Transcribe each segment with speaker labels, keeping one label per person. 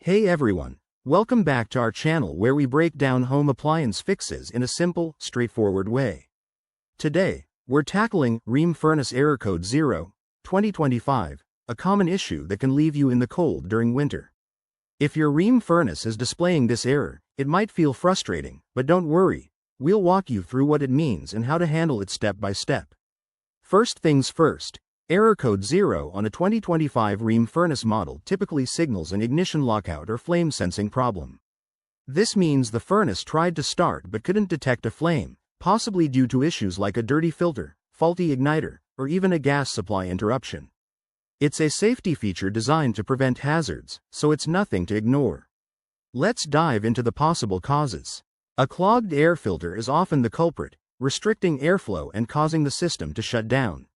Speaker 1: Hey everyone, welcome back to our channel where we break down home appliance fixes in a simple, straightforward way. Today, we're tackling Rheem Furnace Error Code 0, 2025, a common issue that can leave you in the cold during winter. If your Rheem furnace is displaying this error, it might feel frustrating, but don't worry, we'll walk you through what it means and how to handle it step by step. First things first. Error code 0 on a 2025 Rheem furnace model typically signals an ignition lockout or flame sensing problem. This means the furnace tried to start but couldn't detect a flame, possibly due to issues like a dirty filter, faulty igniter, or even a gas supply interruption. It's a safety feature designed to prevent hazards, so it's nothing to ignore. Let's dive into the possible causes. A clogged air filter is often the culprit, restricting airflow and causing the system to shut down.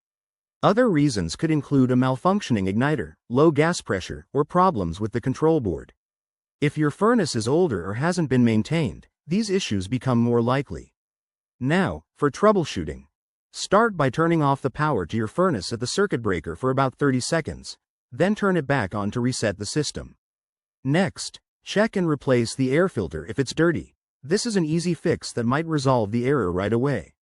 Speaker 1: Other reasons could include a malfunctioning igniter, low gas pressure, or problems with the control board. If your furnace is older or hasn't been maintained, these issues become more likely. Now, for troubleshooting. Start by turning off the power to your furnace at the circuit breaker for about 30 seconds, then turn it back on to reset the system. Next, check and replace the air filter if it's dirty. This is an easy fix that might resolve the error right away.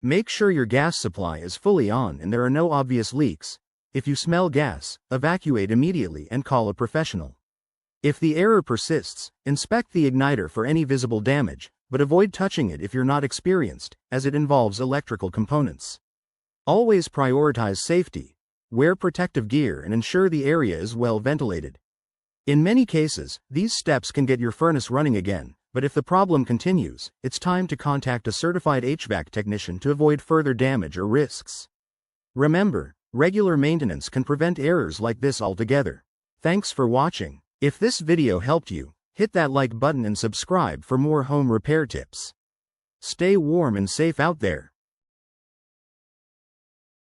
Speaker 1: Make sure your gas supply is fully on and there are no obvious leaks. If you smell gas, evacuate immediately and call a professional. If the error persists, inspect the igniter for any visible damage, but avoid touching it if you're not experienced, as it involves electrical components. Always prioritize safety. Wear protective gear and ensure the area is well ventilated. In many cases, these steps can get your furnace running again, but if the problem continues, it's time to contact a certified HVAC technician to avoid further damage or risks. Remember, regular maintenance can prevent errors like this altogether. Thanks for watching. If this video helped you, hit that like button and subscribe for more home repair tips. Stay warm and safe out there.